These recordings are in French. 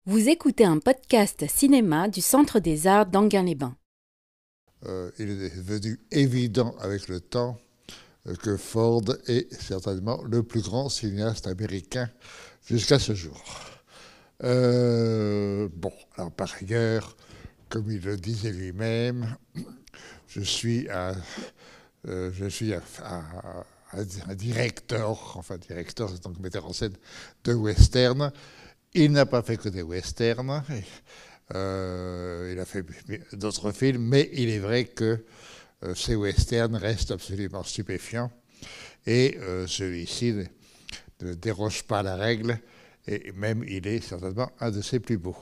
Vous écoutez un podcast cinéma du Centre des Arts d'Enghien-les-Bains. Il est devenu évident avec le temps que Ford est certainement le plus grand cinéaste américain jusqu'à ce jour. Alors par ailleurs, comme il le disait lui-même, je suis un directeur, c'est donc metteur en scène de western. Il n'a pas fait que des westerns. Il a fait d'autres films, mais il est vrai que ces westerns restent absolument stupéfiants. Et celui-ci ne déroge pas à la règle, et même il est certainement un de ses plus beaux.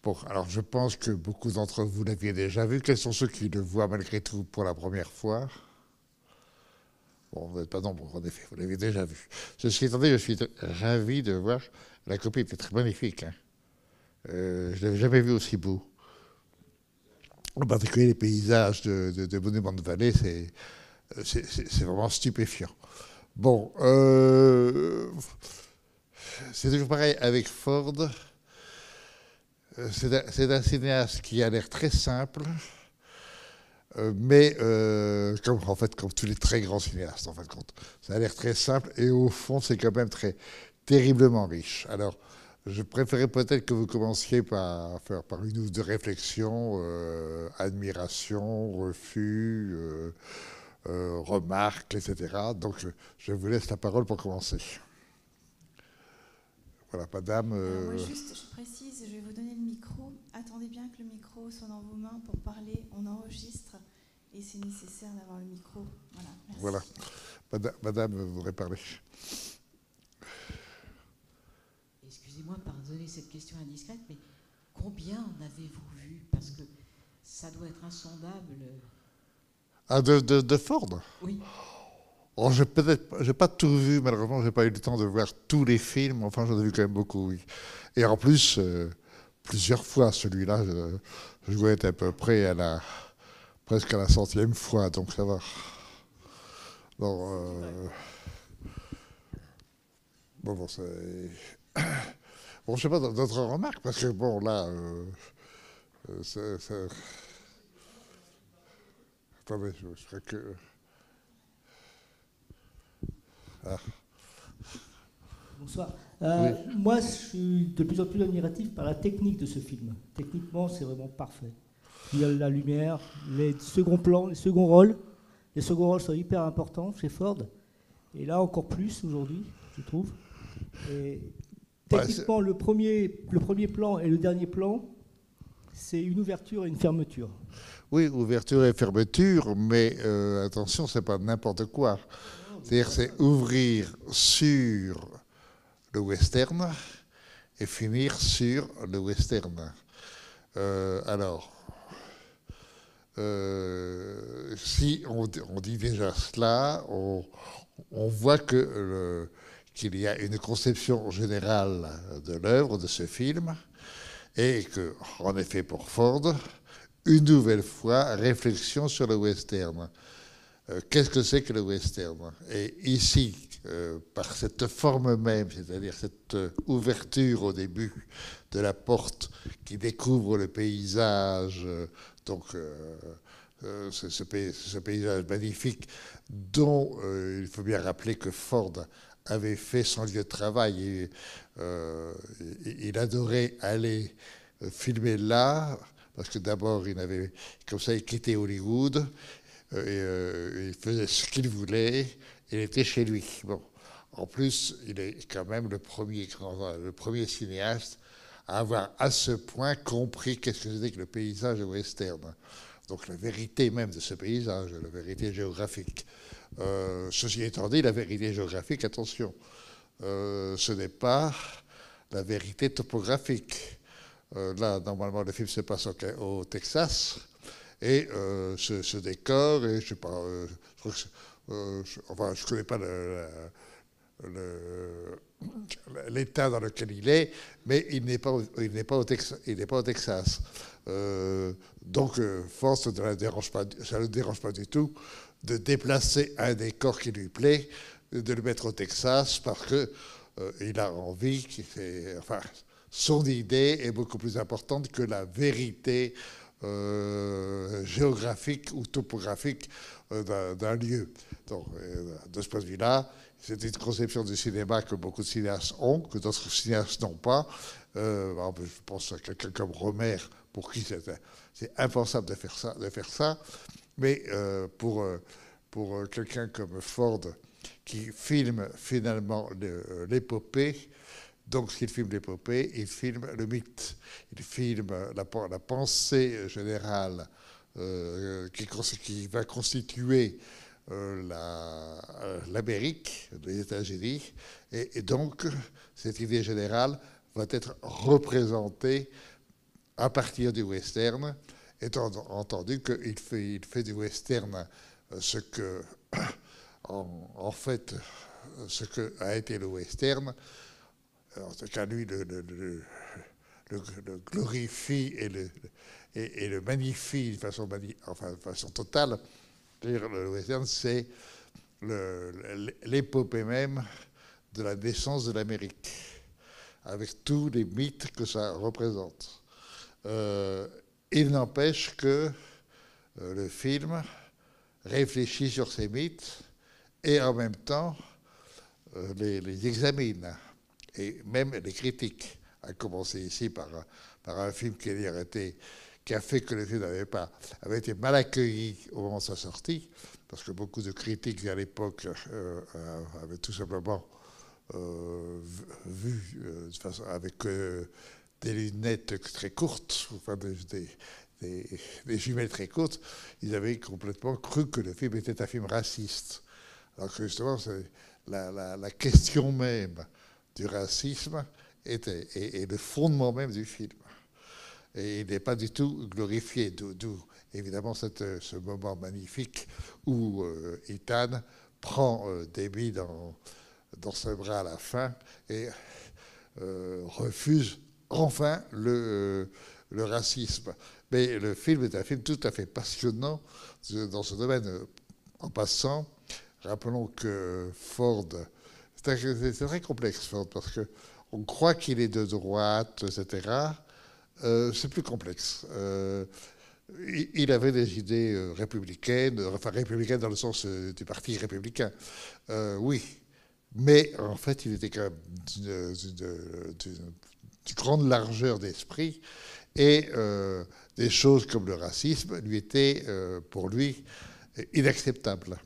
Bon, alors je pense que beaucoup d'entre vous l'aviez déjà vu. Quels sont ceux qui le voient malgré tout pour la première fois? Bon, vous n'êtes pas nombreux, en effet, vous l'avez déjà vu. Ceci étant dit, je suis ravi de voir. La copie était très magnifique. Je ne l'avais jamais vu aussi beau. En particulier les paysages de Monument de Vallée, c'est vraiment stupéfiant. Bon, c'est toujours pareil avec Ford. C'est un cinéaste qui a l'air très simple, mais comme tous les très grands cinéastes, en fin de compte. Ça a l'air très simple et au fond, c'est quand même terriblement riche. Alors, je préférais peut-être que vous commenciez par une ou deux réflexions, admiration, refus, remarques, etc. Donc, je vous laisse la parole pour commencer. Voilà, madame. Moi, juste, je précise, je vais vous donner le micro. Attendez bien que le micro soit dans vos mains pour parler. On enregistre et c'est nécessaire d'avoir le micro. Voilà, merci. Voilà. Madame voudrait parler. Excusez-moi, pardonnez cette question indiscrète, mais combien en avez-vous vu? Parce que ça doit être insondable. Ah, de Ford? Oui. Oh, j'ai pas tout vu, malheureusement, j'ai pas eu le temps de voir tous les films, enfin j'en ai vu quand même beaucoup, oui. Et en plus, plusieurs fois, celui-là, je dois être à peu près presque à la 100e fois, donc ça va. Bon, c'est... Bon, je sais pas, d'autres remarques, parce que bon, là, attendez, je serais que... Ah. Bonsoir. Oui. Moi, je suis de plus en plus admiratif par la technique de ce film. Techniquement, c'est vraiment parfait. Il y a la lumière, les seconds plans, les seconds rôles. Les seconds rôles sont hyper importants chez Ford. Et là, encore plus aujourd'hui, je trouve. Et techniquement, le premier plan et le dernier plan, c'est une ouverture et une fermeture. Oui, ouverture et fermeture, mais attention, c'est pas n'importe quoi. C'est-à-dire, c'est ouvrir sur le western et finir sur le western. Si on dit déjà cela, on voit qu'il y a une conception générale de l'œuvre, de ce film, et que, en effet, pour Ford, une nouvelle fois, réflexion sur le western. Qu'est-ce que c'est que le western? Et ici, par cette forme même, c'est-à-dire cette ouverture au début de la porte qui découvre le paysage, ce paysage magnifique dont il faut bien rappeler que Ford avait fait son lieu de travail et il adorait aller filmer là, parce que d'abord comme ça il quittait Hollywood. Il faisait ce qu'il voulait, il était chez lui. Bon. En plus, il est quand même le premier cinéaste à avoir à ce point compris qu'est-ce que c'était que le paysage western. Donc la vérité même de ce paysage, la vérité géographique. Ceci étant dit, la vérité géographique, attention, ce n'est pas la vérité topographique. Là, normalement, le film se passe au Texas. Et ce décor, et je sais pas, je connais pas l'état dans lequel il est, mais il n'est pas au Texas. Donc, force, ça ne le dérange pas du tout de déplacer un décor qui lui plaît, de le mettre au Texas, parce que il a envie, son idée est beaucoup plus importante que la vérité géographique ou topographique d'un lieu. Donc, de ce point de vue-là, c'est une conception du cinéma que beaucoup de cinéastes ont, que d'autres cinéastes n'ont pas. Je pense à quelqu'un comme Romer, pour qui c'est impensable de faire ça. Mais pour quelqu'un comme Ford, qui filme finalement l'épopée, donc s'il filme l'épopée, il filme le mythe, il filme la pensée générale qui va constituer l'Amérique, les États-Unis, et donc cette idée générale va être représentée à partir du western, étant entendu qu'il fait du western ce que, en fait, ce que a été le western. En tout cas, lui le glorifie et le magnifie de façon totale. Le western, c'est l'épopée même de la naissance de l'Amérique, avec tous les mythes que ça représente. Il n'empêche que le film réfléchit sur ces mythes et en même temps les examine, et même les critiques, à commencer ici par un film qui a fait que le film avait été mal accueilli au moment de sa sortie, parce que beaucoup de critiques à l'époque avaient tout simplement vu de façon, avec des lunettes très courtes, enfin des jumelles très courtes, ils avaient complètement cru que le film était un film raciste. Alors que justement, la question même du racisme est le fondement même du film. Et il n'est pas du tout glorifié, d'où évidemment ce moment magnifique où Ethan prend Debbie dans ses bras à la fin et refuse enfin le racisme. Mais le film est un film tout à fait passionnant dans ce domaine. En passant, rappelons que Ford, c'est très complexe, Ford, parce qu'on croit qu'il est de droite, etc. C'est plus complexe. Il avait des idées républicaines, enfin républicaines dans le sens du parti républicain, oui. Mais en fait, il était quand même d'une grande largeur d'esprit, et des choses comme le racisme lui étaient, pour lui, inacceptables.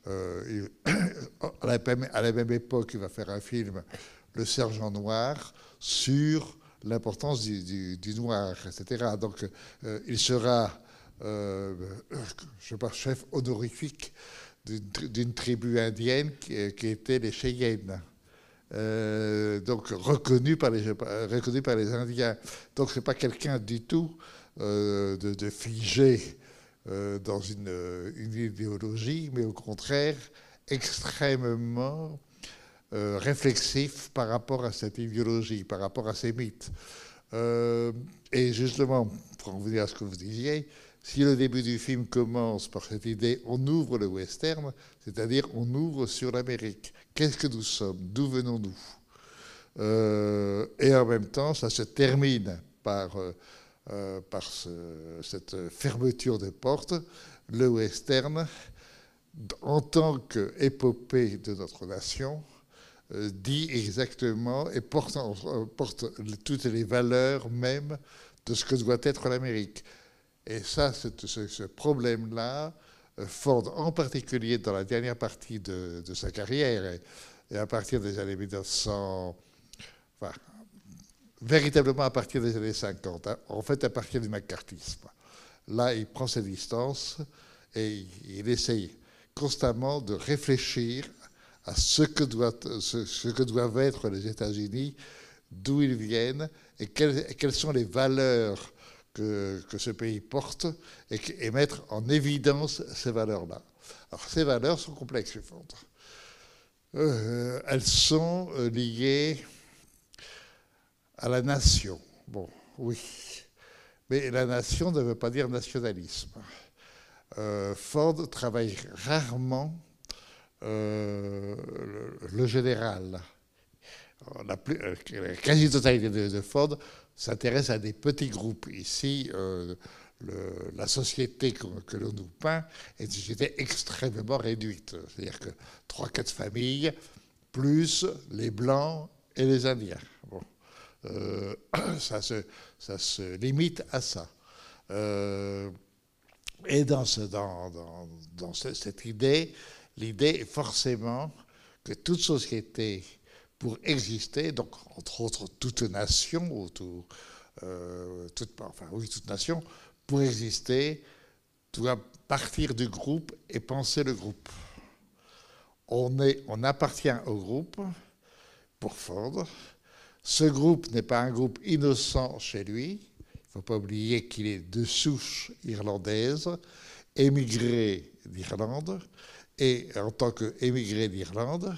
À la même époque, il va faire un film, Le Sergent Noir, sur l'importance du noir, etc. Donc, il sera, je sais pas, chef honorifique d'une tribu indienne qui était les Cheyennes. Donc reconnu par les Indiens. Donc c'est pas quelqu'un du tout de figé dans une idéologie, mais au contraire extrêmement réflexif par rapport à cette idéologie, par rapport à ces mythes. Et justement, pour en venir à ce que vous disiez, si le début du film commence par cette idée, on ouvre le western, c'est-à-dire on ouvre sur l'Amérique. Qu'est-ce que nous sommes? D'où venons-nous? Et en même temps, ça se termine par cette fermeture de porte. Le western, en tant qu'épopée de notre nation, dit exactement et porte toutes les valeurs même de ce que doit être l'Amérique. Et ça, ce problème-là, Ford, en particulier dans la dernière partie de sa carrière, et à partir des années 1900, enfin, véritablement à partir des années 50, hein, en fait à partir du macartisme. Là, il prend ses distances et il essaye constamment de réfléchir à ce que doivent être les États-Unis, d'où ils viennent et quelles sont les valeurs que ce pays porte, et mettre en évidence ces valeurs-là. Alors, ces valeurs sont complexes, Ford. Elles sont liées à la nation. Bon, oui. Mais la nation ne veut pas dire nationalisme. Ford travaille rarement le général. la quasi-totalité de Ford s'intéresse à des petits groupes. Ici, la société que l'on nous peint est une société extrêmement réduite. C'est-à-dire que 3-4 familles, plus les Blancs et les Indiens. Bon. Ça se limite à ça. Et dans cette idée, l'idée est forcément que toute société, pour exister, donc entre autres toute nation, toute nation, pour exister, doit partir du groupe et penser le groupe. On appartient au groupe, pour Ford. Ce groupe n'est pas un groupe innocent chez lui. Il ne faut pas oublier qu'il est de souche irlandaise, émigré d'Irlande, et en tant qu'émigré d'Irlande,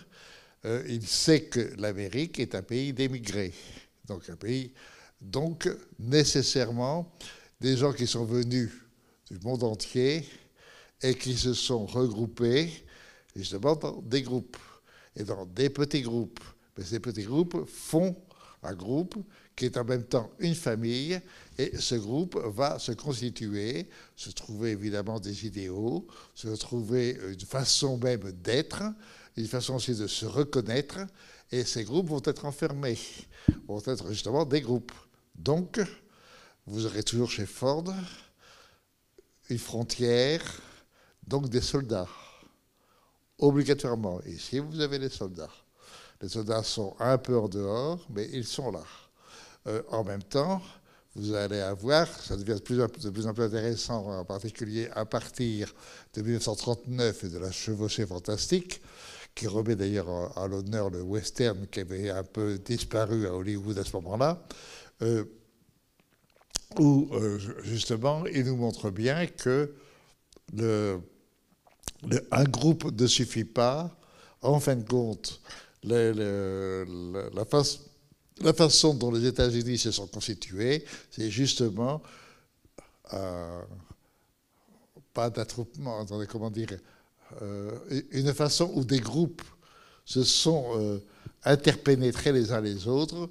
il sait que l'Amérique est un pays d'émigrés. Donc nécessairement, des gens qui sont venus du monde entier et qui se sont regroupés justement dans des groupes et dans des petits groupes. Mais ces petits groupes font un groupe qui est en même temps une famille, et ce groupe va se constituer, se trouver évidemment des idéaux, se trouver une façon même d'être, une façon aussi de se reconnaître, et ces groupes vont être enfermés, vont être justement des groupes. Donc, vous aurez toujours chez Ford une frontière, donc des soldats, obligatoirement. Ici, vous avez les soldats. Les soldats sont un peu en dehors, mais ils sont là. En même temps, vous allez avoir, ça devient de plus en plus intéressant, en particulier à partir de 1939 et de la chevauchée fantastique, qui remet d'ailleurs à l'honneur le western qui avait un peu disparu à Hollywood à ce moment-là, où justement il nous montre bien que un groupe ne suffit pas. En fin de compte, la façon dont les États-Unis se sont constitués, c'est justement pas d'attroupement, attendez, comment dire, une façon où des groupes se sont interpénétrés les uns les autres,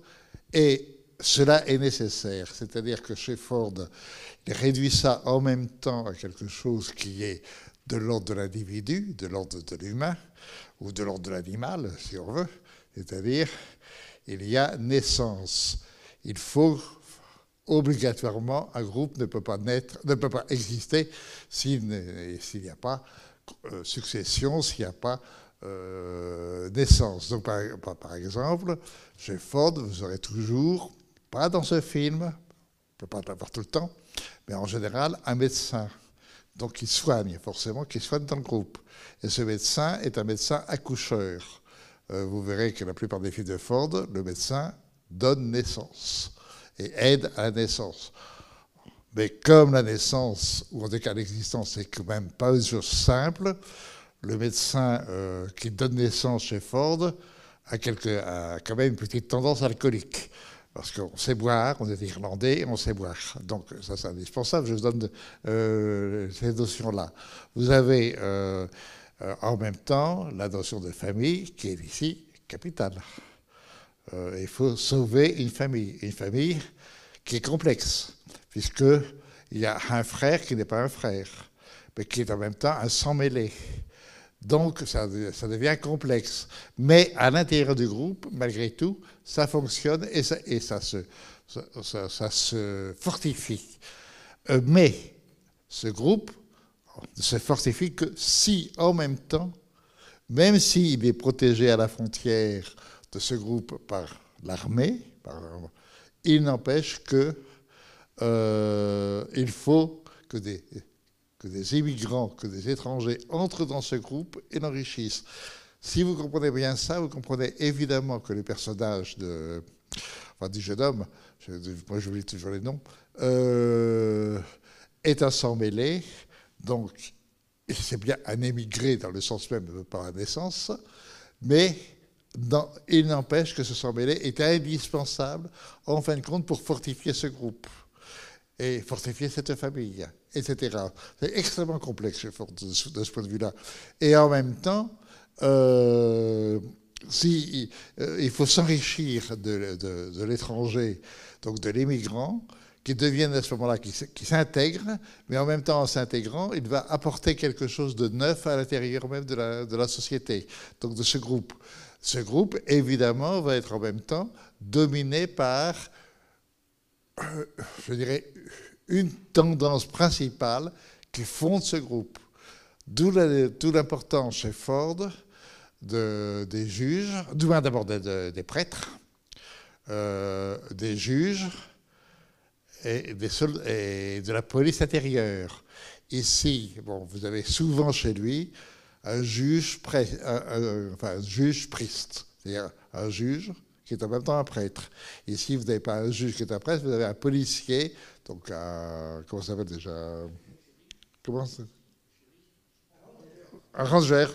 et cela est nécessaire. C'est-à-dire que chez Ford, il réduit ça en même temps à quelque chose qui est de l'ordre de l'individu, de l'ordre de l'humain, ou de l'ordre de l'animal, si on veut. C'est-à-dire, il y a naissance. Il faut obligatoirement, un groupe ne peut pas exister s'il n'y a pas succession, s'il n'y a pas naissance. Donc, par exemple, chez Ford, vous aurez toujours, pas dans ce film, on ne peut pas l'avoir tout le temps, mais en général, un médecin. Donc, qui soigne, forcément, qui soigne dans le groupe. Et ce médecin est un médecin accoucheur. Vous verrez que la plupart des films de Ford, le médecin donne naissance et aide à la naissance. Mais comme la naissance, ou en tout cas l'existence, c'est quand même pas une chose simple, le médecin qui donne naissance chez Ford a quand même une petite tendance alcoolique. Parce qu'on sait boire, on est irlandais, on sait boire. Donc ça, c'est indispensable. Je vous donne ces notions-là. Vous avez en même temps la notion de famille qui est ici capitale. Il faut sauver une famille qui est complexe, puisqu'il y a un frère qui n'est pas un frère, mais qui est en même temps un sang mêlé. Donc, ça devient complexe. Mais à l'intérieur du groupe, malgré tout, ça fonctionne et ça se fortifie. Mais ce groupe ne se fortifie que si, en même temps, même s'il est protégé à la frontière de ce groupe par l'armée, il n'empêche que il faut que des immigrants, que des étrangers entrent dans ce groupe et l'enrichissent. Si vous comprenez bien ça, vous comprenez évidemment que le personnage du jeune homme, moi j'oublie toujours les noms, est un sang mêlé, donc c'est bien un émigré dans le sens même par la naissance, mais il n'empêche que ce sang mêlé est indispensable en fin de compte pour fortifier ce groupe et fortifier cette famille, etc. C'est extrêmement complexe de ce point de vue-là. Et en même temps, il faut s'enrichir de l'étranger, donc de l'immigrant, qui deviennent à ce moment-là, qui s'intègrent, mais en même temps, en s'intégrant, il va apporter quelque chose de neuf à l'intérieur même de la société, donc de ce groupe. Ce groupe, évidemment, va être en même temps dominé par, je dirais, une tendance principale qui fonde ce groupe. D'où l'importance chez Ford des juges, d'abord des prêtres, des juges, et de la police intérieure. Ici, bon, vous avez souvent chez lui un juge priest, c'est-à-dire un juge qui est en même temps un prêtre. Ici, vous n'avez pas un juge qui est un prêtre, vous avez un policier, donc comment ça s'appelle déjà? Un ranger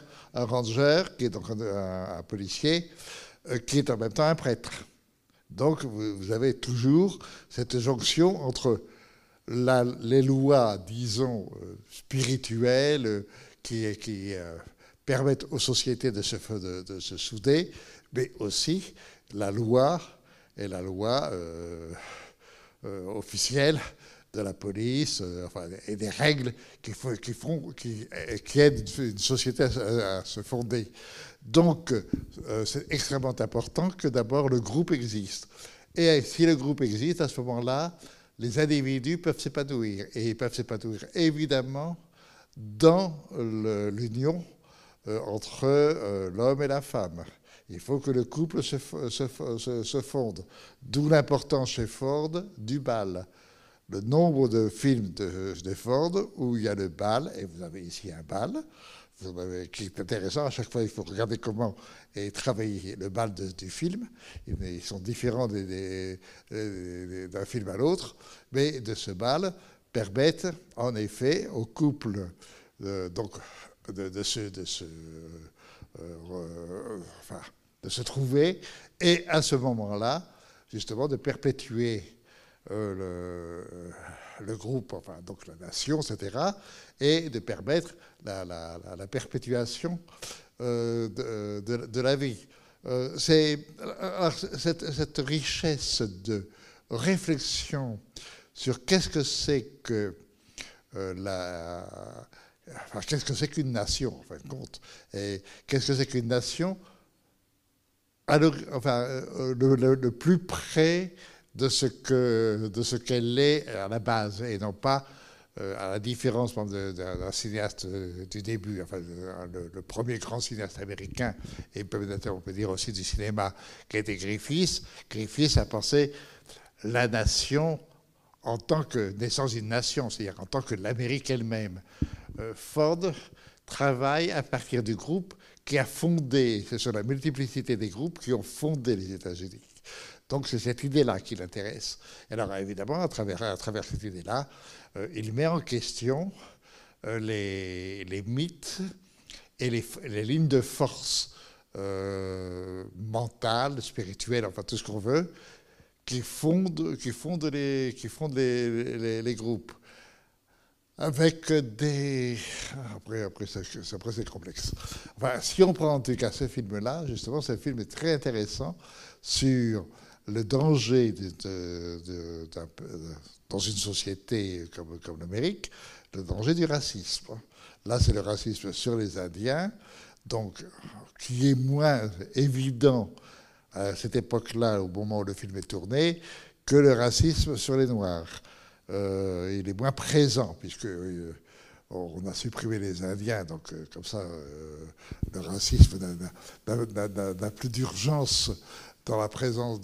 qui est donc un policier qui est en même temps un prêtre. Donc, vous avez toujours cette jonction entre les lois, disons, spirituelles qui permettent aux sociétés de se souder, mais aussi la loi et la loi officielle de la police, et des règles qui aident une société à se fonder. Donc, c'est extrêmement important que d'abord le groupe existe. Et si le groupe existe, à ce moment-là, les individus peuvent s'épanouir. Et ils peuvent s'épanouir évidemment dans l'union entre l'homme et la femme. Il faut que le couple se fonde. D'où l'importance chez Ford du bal. Le nombre de films de Ford où il y a le bal, et vous avez ici un bal, qui est intéressant. À chaque fois, il faut regarder comment est travaillé le bal du film. Ils sont différents d'un film à l'autre, mais de ce bal permettent en effet au couple de se trouver et à ce moment-là, justement, de perpétuer le groupe, donc la nation, etc., et de permettre la perpétuation de la vie. Cette richesse de réflexion sur qu'est-ce que c'est que qu'est-ce que c'est qu'une nation, en fin de compte, et qu'est-ce que c'est qu'une nation, le plus près de ce qu'elle est à la base, et non pas à la différence d'un cinéaste du début, le premier grand cinéaste américain, et on peut dire aussi du cinéma, qui était Griffith. Griffith a pensé la nation en tant que naissance d'une nation, c'est-à-dire en tant que l'Amérique elle-même. Ford travaille à partir du groupe qui a fondé, ce sont la multiplicité des groupes qui ont fondé les États-Unis. Donc c'est cette idée-là qui l'intéresse. Alors évidemment, à travers cette idée-là, il met en question les mythes et les lignes de force mentales, spirituelles, enfin tout ce qu'on veut, qui fondent les groupes. Avec des... Après c'est complexe. Enfin, si on prend en tout cas ce film-là, justement, ce film est très intéressant sur le danger dans une société comme l'Amérique, le danger du racisme. Là, c'est le racisme sur les Indiens, donc qui est moins évident à cette époque-là, au moment où le film est tourné, que le racisme sur les Noirs. Il est moins présent, puisque on a supprimé les Indiens, donc comme ça, le racisme n'a plus d'urgence dans la présence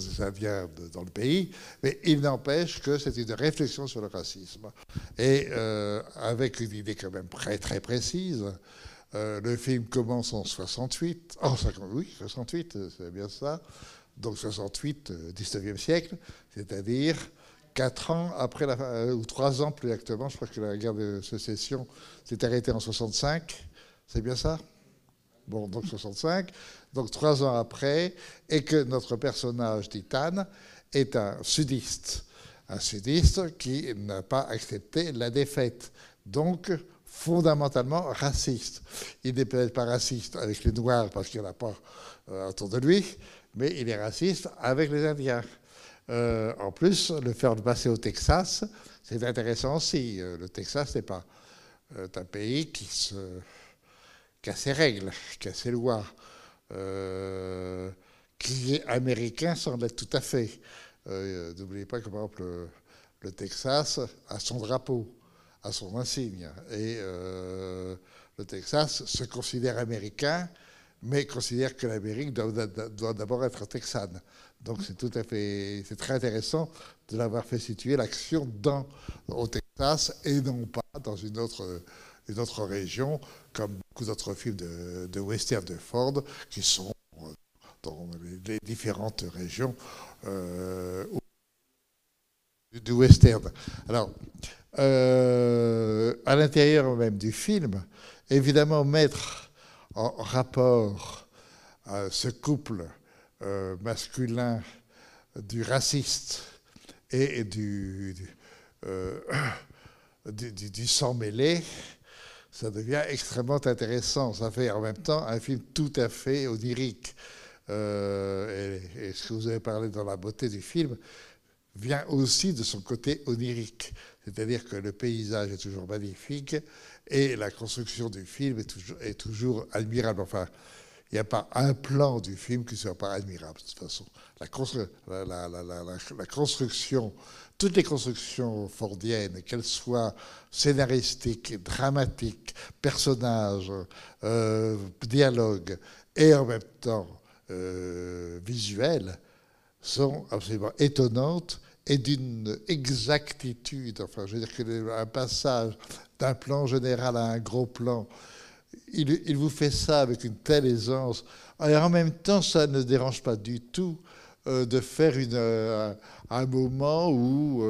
des Indiens dans le pays, mais il n'empêche que c'est une réflexion sur le racisme. Et avec une idée quand même très précise, le film commence en 68, oui, 68, c'est bien ça, donc 68, 19e siècle, c'est-à-dire 4 ans après, ou 3 ans plus exactement, je crois que la guerre de sécession s'est arrêtée en 65, c'est bien ça? Bon, donc 65, donc 3 ans après, et que notre personnage Titan est un sudiste qui n'a pas accepté la défaite. Donc, fondamentalement raciste. Il n'est peut-être pas raciste avec les Noirs parce qu'il n'y en a pas autour de lui, mais il est raciste avec les Indiens. En plus, le faire passer au Texas, c'est intéressant aussi. Le Texas n'est pas un pays qui a ses règles, qui a ses lois, qui est américain sans l'être tout à fait. N'oubliez pas que, par exemple, le Texas a son drapeau, a son insigne. Et le Texas se considère américain, mais considère que l'Amérique doit d'abord être texane. Donc c'est très intéressant de l'avoir fait situer l'action au Texas et non pas dans une autre région, comme beaucoup d'autres films de western de Ford, qui sont dans les différentes régions du western. Alors, à l'intérieur même du film, évidemment, mettre en rapport ce couple masculin du raciste et du sang mêlé, ça devient extrêmement intéressant. Ça fait en même temps un film tout à fait onirique. Et ce que vous avez parlé dans la beauté du film vient aussi de son côté onirique. C'est-à-dire que le paysage est toujours magnifique et la construction du film est toujours admirable. Enfin, il n'y a pas un plan du film qui ne soit pas admirable, de toute façon. La construction, toutes les constructions fordiennes, qu'elles soient scénaristiques, dramatiques, personnages, dialogues, et en même temps visuelles, sont absolument étonnantes et d'une exactitude. Enfin, je veux dire qu'un passage d'un plan général à un gros plan, il vous fait ça avec une telle aisance. Et en même temps, ça ne dérange pas du tout de faire un moment où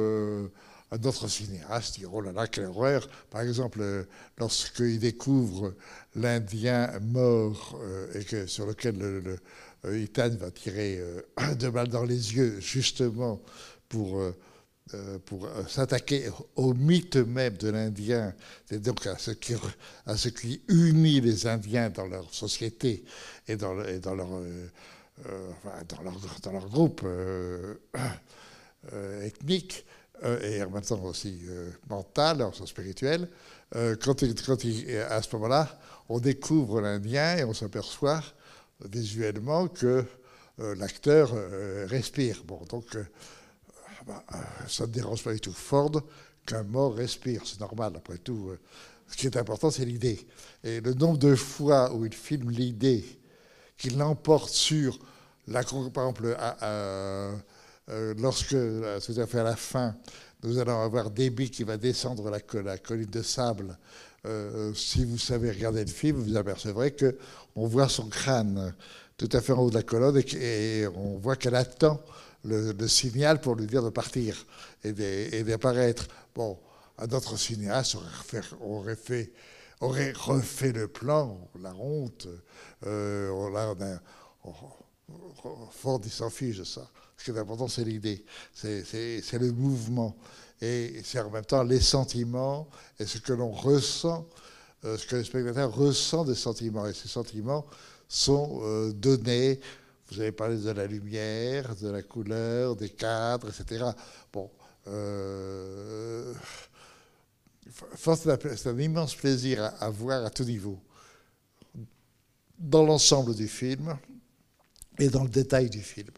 un autre cinéaste dit « Oh là là, quelle horreur !» Par exemple, lorsqu'il découvre l'Indien mort et sur lequel Ethan va tirer 2 balles dans les yeux, justement pour s'attaquer au mythe même de l'Indien, c'est donc à ce qui unit les Indiens dans leur société et dans leur groupe ethnique et en même temps aussi mental, en sens spirituel. À ce moment-là, on découvre l'Indien et on s'aperçoit visuellement que l'acteur respire. Bon, donc ça ne dérange pas du tout Ford qu'un mort respire, c'est normal après tout. Ce qui est important, c'est l'idée. Et le nombre de fois où il filme l'idée, qu'il l'emporte sur, par exemple, lorsque, tout à fait à la fin, nous allons avoir Debbie qui va descendre la colline de sable. Si vous savez regarder le film, vous apercevrez qu'on voit son crâne tout à fait en haut de la colonne et on voit qu'elle attend le signal pour lui dire de partir et d'apparaître. Bon, un autre cinéaste aurait refait le plan, la honte. Ford, il s'en fiche de ça. Ce qui est important, c'est l'idée, c'est le mouvement. Et c'est en même temps les sentiments et ce que l'on ressent, ce que le spectateur ressent des sentiments. Et ces sentiments sont donnés. Vous avez parlé de la lumière, de la couleur, des cadres, etc. Bon, c'est un immense plaisir à voir à tout niveau, dans l'ensemble du film et dans le détail du film.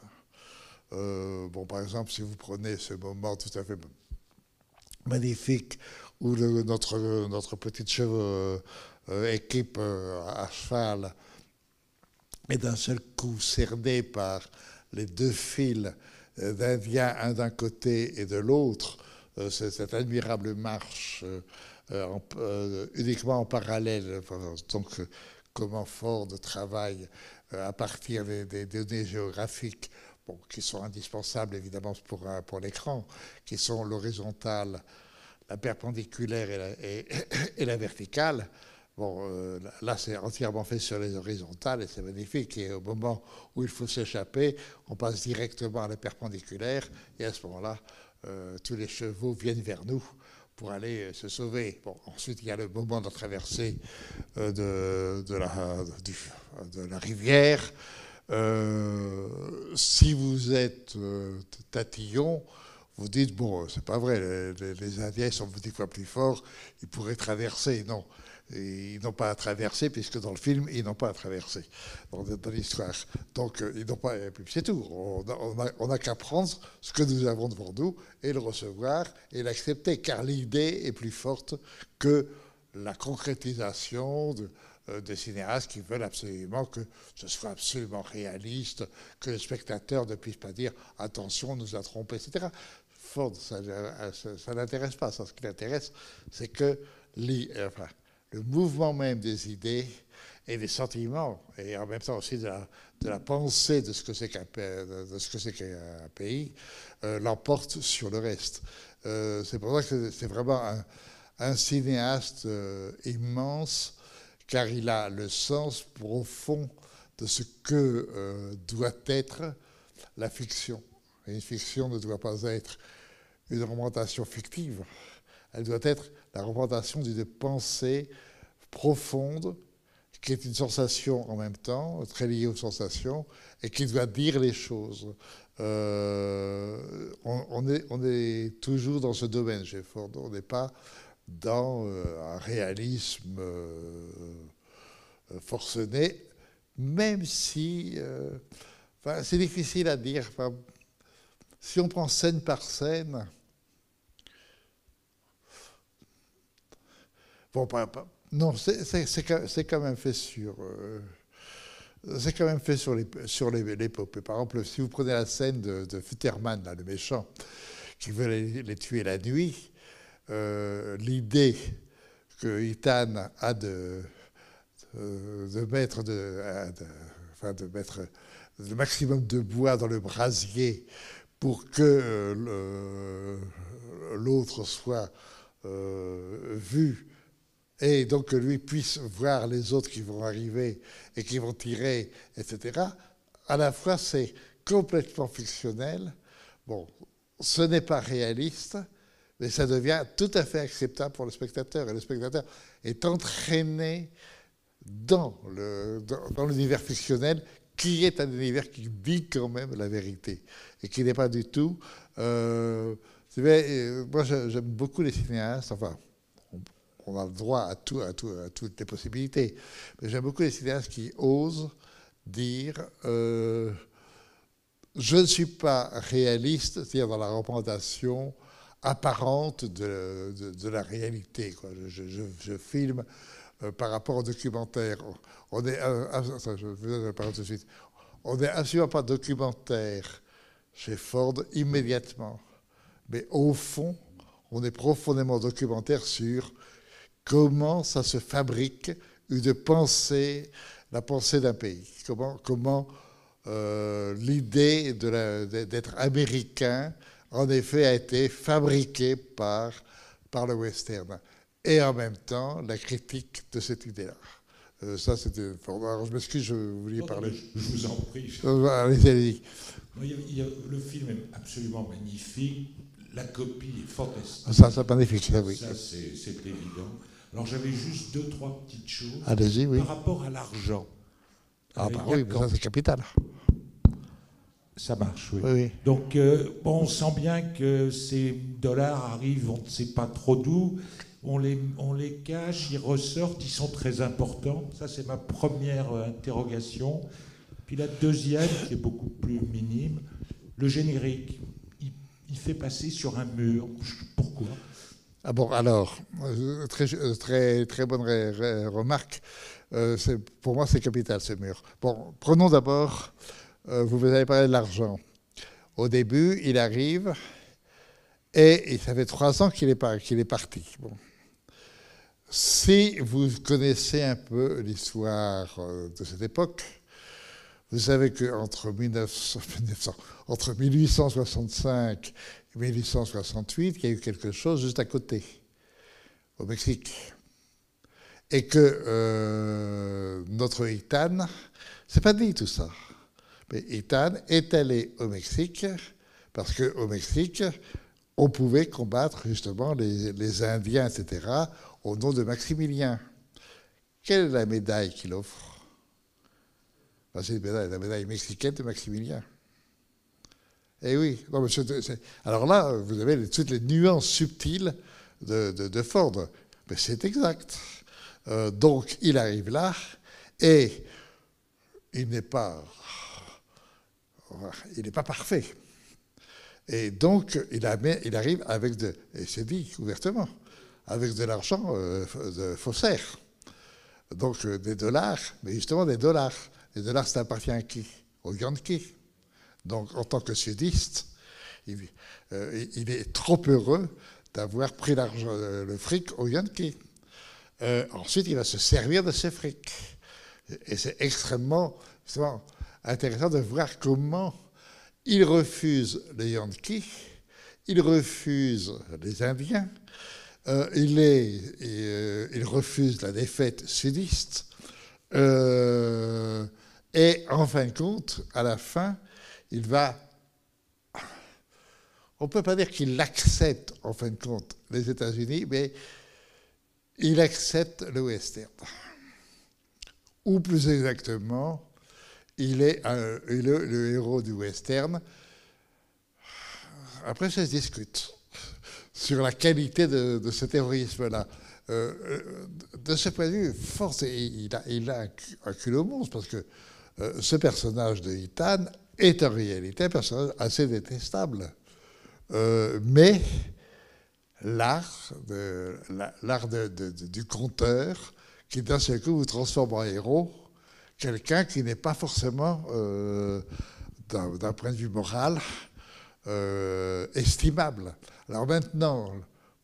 Bon, par exemple, si vous prenez ce moment tout à fait magnifique où notre petite équipe à cheval est d'un seul coup cernée par les 2 files d'Indiens, un d'un côté et de l'autre, cette admirable marche uniquement en parallèle. Donc, comment Ford travaille à partir des données géographiques qui sont indispensables évidemment pour l'écran, qui sont l'horizontale, la perpendiculaire et la verticale. Bon, là, c'est entièrement fait sur les horizontales et c'est magnifique. Et au moment où il faut s'échapper, on passe directement à la perpendiculaire et à ce moment-là, tous les chevaux viennent vers nous pour aller se sauver. Bon, ensuite, il y a le moment de la traversée de la rivière. Si vous êtes tatillon, vous dites, bon, c'est pas vrai, les Indiens sont 10 fois plus forts, ils pourraient traverser. Non, ils n'ont pas à traverser, puisque dans le film, ils n'ont pas à traverser, dans l'histoire. Donc, ils n'ont pas, et puis c'est tout. On n'a qu'à prendre ce que nous avons devant nous et le recevoir et l'accepter, car l'idée est plus forte que la concrétisation des cinéastes qui veulent absolument que ce soit absolument réaliste, que le spectateur ne puisse pas dire « attention, on nous a trompés », etc. Ford, ça n'intéresse pas. Ça, ce qui l'intéresse, c'est que le mouvement même des idées et des sentiments, et en même temps aussi de la pensée de ce que c'est qu'un pays, l'emporte sur le reste. C'est pour ça que c'est vraiment un cinéaste immense, car il a le sens profond de ce que doit être la fiction. Et une fiction ne doit pas être une représentation fictive, elle doit être la représentation d'une pensée profonde, qui est une sensation en même temps, très liée aux sensations, et qui doit dire les choses. On est toujours dans ce domaine chez Ford, on n'est pas dans un réalisme forcené, même si c'est difficile à dire. Si on prend scène par scène, bon, non, c'est quand même fait sur. C'est quand même fait sur l'épopée. Par exemple, si vous prenez la scène de Futterman, là, le méchant, qui veut les tuer la nuit, l'idée que Ethan a de mettre le maximum de bois dans le brasier pour que l'autre soit vu, et donc que lui puisse voir les autres qui vont arriver et qui vont tirer, etc. À la fois, c'est complètement fictionnel. Bon, ce n'est pas réaliste, mais ça devient tout à fait acceptable pour le spectateur. Et le spectateur est entraîné dans l'univers fictionnel, qui est un univers qui dit quand même la vérité, et qui n'est pas du tout... moi, j'aime beaucoup les cinéastes, enfin... On a le droit à toutes les possibilités. Mais j'aime beaucoup les cinéastes qui osent dire je ne suis pas réaliste, c'est-à-dire dans la représentation apparente de la réalité, quoi. Je filme par rapport au documentaire. On est absolument pas documentaire chez Ford immédiatement. Mais au fond, on est profondément documentaire sur comment ça se fabrique une pensée, la pensée d'un pays. Comment l'idée d'être américain, en effet, a été fabriquée par le western. Et en même temps, la critique de cette idée-là. Ça, c'était... Alors, je m'excuse, je voulais parler. Je vous en prie. Allez-y. Le film est absolument magnifique. La copie est fantastique. Ça, c'est magnifique, ça, oui. Ça, c'est évident. Alors, j'avais juste 2-3 petites choses. Allez-y, oui. Par rapport à l'argent. Ah, bah oui, mais ça, c'est capital. Ça marche, oui. Oui. Donc, on sent bien que ces dollars arrivent, on ne sait pas trop d'où. On les cache, ils ressortent, ils sont très importants. Ça, c'est ma première interrogation. Puis la deuxième, qui est beaucoup plus minime, le générique. Il fait passer sur un mur. Pourquoi ? Ah bon, alors, très bonne remarque. Pour moi, c'est capital, ce mur. Bon, prenons d'abord, vous avez parlé de l'argent. Au début, il arrive, et ça fait 3 ans qu'il est parti. Bon. Si vous connaissez un peu l'histoire de cette époque, vous savez qu'entre 1865 et 1868, il y a eu quelque chose juste à côté, au Mexique. Et que notre Ethan, c'est pas dit tout ça, mais Ethan est allé au Mexique parce qu'au Mexique, on pouvait combattre justement les Indiens, etc., au nom de Maximilien. Quelle est la médaille qu'il offre? C'est la médaille mexicaine de Maximilien. Eh oui. Non, alors là, vous avez toutes les nuances subtiles de Ford. Mais c'est exact. Donc, il arrive là, et il n'est pas parfait. Et donc, il arrive avec et c'est dit ouvertement, avec de l'argent de faussaire. Donc, des dollars, mais justement des dollars. Les dollars, ça appartient à qui? Aux Yankees. Donc, en tant que sudiste, il est trop heureux d'avoir pris le fric aux Yankees. Ensuite, il va se servir de ce fric. Et c'est extrêmement intéressant de voir comment il refuse les Yankees, il refuse les Indiens, il refuse la défaite sudiste. Et en fin de compte, à la fin, il va... On ne peut pas dire qu'il accepte, en fin de compte, les États-Unis, mais il accepte le western. Ou plus exactement, il est le héros du western. Après, ça se discute sur la qualité de ce terrorisme-là. De ce point de vue, force, il a un culot monstre, parce que ce personnage de Ethan est en réalité un personnage assez détestable. Mais l'art du conteur, qui d'un seul coup vous transforme en héros, quelqu'un qui n'est pas forcément, d'un point de vue moral, estimable. Alors maintenant,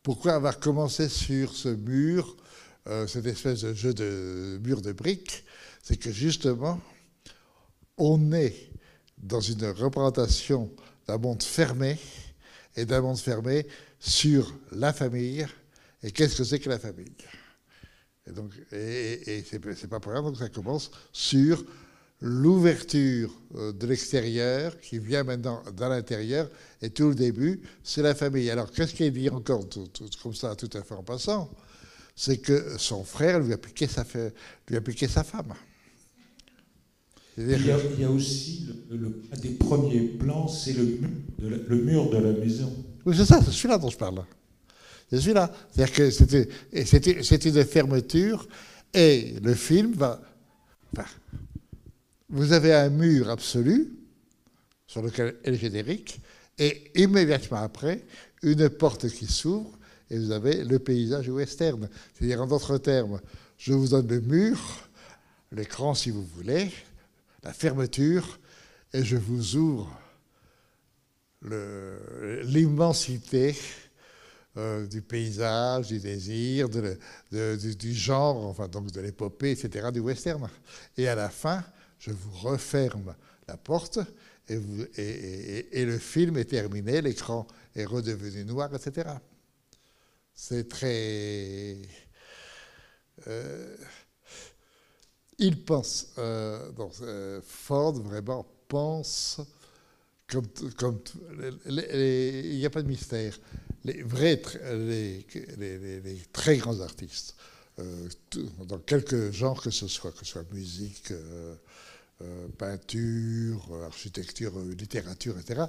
pourquoi avoir commencé sur ce mur, cette espèce de jeu de mur de briques? C'est que justement, on est dans une représentation d'un monde fermé, et d'un monde fermé sur la famille. Et qu'est-ce que c'est que la famille? Et c'est pas pour rien, donc ça commence sur l'ouverture de l'extérieur qui vient maintenant dans l'intérieur, et tout le début, c'est la famille. Alors, qu'est-ce qu'il dit encore, tout comme ça, tout à fait en passant? C'est que son frère lui a piqué sa femme. Il y a aussi un des premiers plans, c'est le mur de la maison. Oui, c'est ça, c'est celui-là dont je parle. C'est celui-là. C'est-à-dire que c'était une fermeture, et le film va... Enfin, vous avez un mur absolu sur lequel est le générique, et immédiatement après, une porte qui s'ouvre, et vous avez le paysage western. C'est-à-dire, en d'autres termes, je vous donne le mur, l'écran si vous voulez, la fermeture, et je vous ouvre l'immensité du paysage, du désir, du genre, enfin donc de l'épopée, etc., du western. Et à la fin, je vous referme la porte, et le film est terminé, l'écran est redevenu noir, etc. C'est très... il pense, Ford vraiment pense, il n'y a pas de mystère. Les très grands artistes, dans quelques genres que ce soit musique, peinture, architecture, littérature, etc.,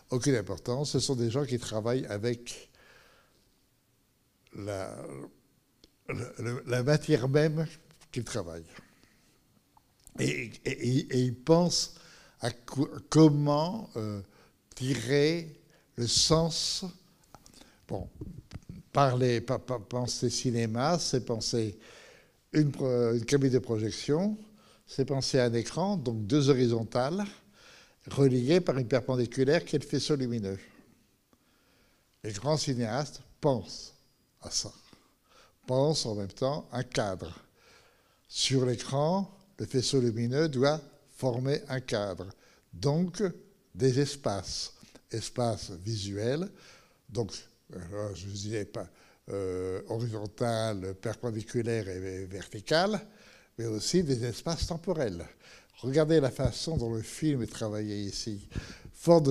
aucune importance. Ce sont des gens qui travaillent avec la matière même qu'ils travaillent. Et ils pensent à comment tirer le sens. Bon, penser cinéma, c'est penser une cabine de projection, c'est penser un écran, donc deux horizontales, reliées par une perpendiculaire qui est le faisceau lumineux. Les grands cinéastes pensent à ça, pensent en même temps un cadre. Sur l'écran, le faisceau lumineux doit former un cadre, donc des espaces visuels, donc je ne disais pas horizontal, perpendiculaire et vertical, mais aussi des espaces temporels. Regardez la façon dont le film est travaillé ici. Ford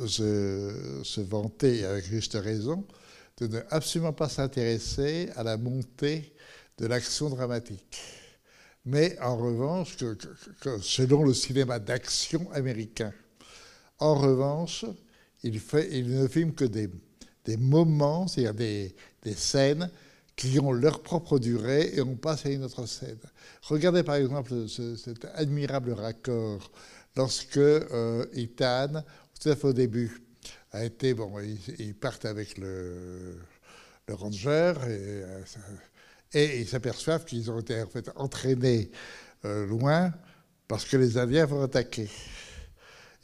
se vantait, avec juste raison, de ne absolument pas s'intéresser à la montée de l'action dramatique. Mais en revanche, selon le cinéma d'action américain, en revanche, il ne filme que des moments, c'est-à-dire des scènes qui ont leur propre durée et on passe à une autre scène. Regardez par exemple cet admirable raccord lorsque Ethan, tout à fait au début, a été, ils partent avec le ranger et ils s'aperçoivent qu'ils ont été en fait entraînés loin parce que les Indiens vont attaquer.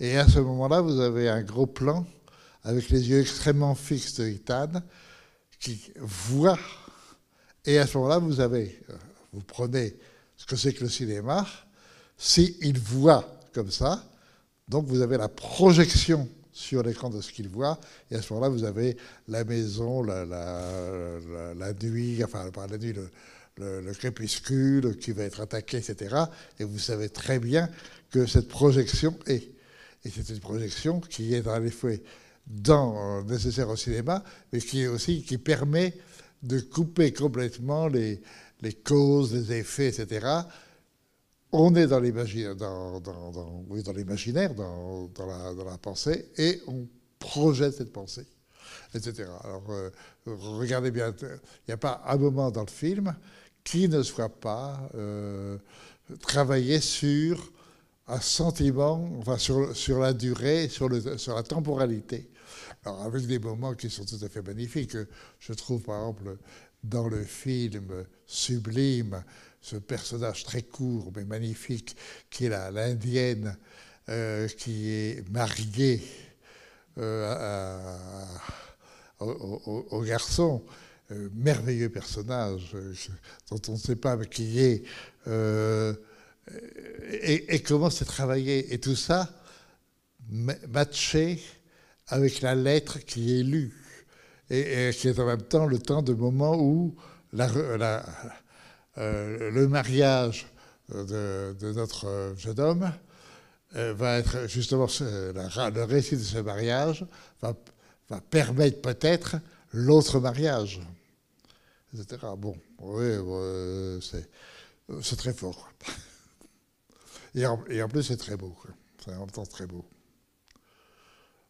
Et à ce moment-là, vous avez un gros plan avec les yeux extrêmement fixes de Ethan qui voit. Et à ce moment-là, vous prenez ce que c'est que le cinéma. S'il voit comme ça, donc vous avez la projection sur l'écran de ce qu'il voit. Et à ce moment-là, vous avez la maison, la nuit, enfin pas la nuit, le crépuscule qui va être attaqué, etc. Et vous savez très bien que cette projection est. Et c'est une projection qui est dans les faits nécessaire au cinéma, mais qui permet de couper complètement les causes, les effets, etc. On est dans l'imaginaire, dans la pensée, et on projette cette pensée, etc. Alors, regardez bien, il n'y a pas un moment dans le film qui ne soit pas travaillé sur un sentiment, enfin sur la durée, sur la temporalité. Alors, avec des moments qui sont tout à fait magnifiques. Je trouve, par exemple, dans le film sublime, ce personnage très court mais magnifique, qui est l'Indienne, qui est mariée au garçon. Merveilleux personnage, dont on ne sait pas qui est, et comment c'est travaillé. Et tout ça matché avec la lettre qui est lue, et qui est en même temps le temps de moment où le mariage de notre jeune homme va être justement, le récit de ce mariage va permettre peut-être l'autre mariage, etc. Bon, oui, c'est très fort. Et en plus, c'est très beau. C'est en même temps très beau.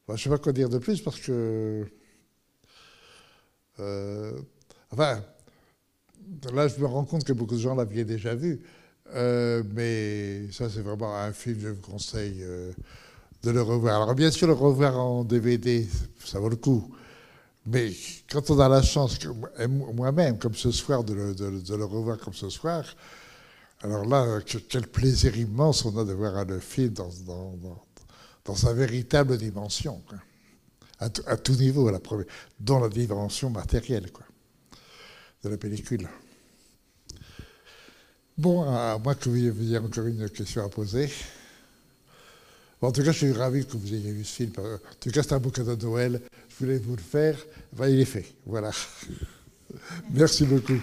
Je ne sais pas quoi dire de plus parce que... enfin, là, je me rends compte que beaucoup de gens l'avaient déjà vu. Mais ça, c'est vraiment un film, je vous conseille de le revoir. Alors, bien sûr, le revoir en DVD, ça vaut le coup. Mais quand on a la chance, moi-même, comme ce soir, de le revoir comme ce soir, alors là, quel plaisir immense on a de voir le film dans sa véritable dimension, quoi. À tout niveau, dans la dimension matérielle, quoi, de la pellicule. Bon, à moins que vous ayez encore une question à poser. Bon, en tout cas, je suis ravi que vous ayez vu ce film. En tout cas, c'est un beau cadeau de Noël. Je voulais vous le faire. Ben, il est fait. Voilà. Merci beaucoup.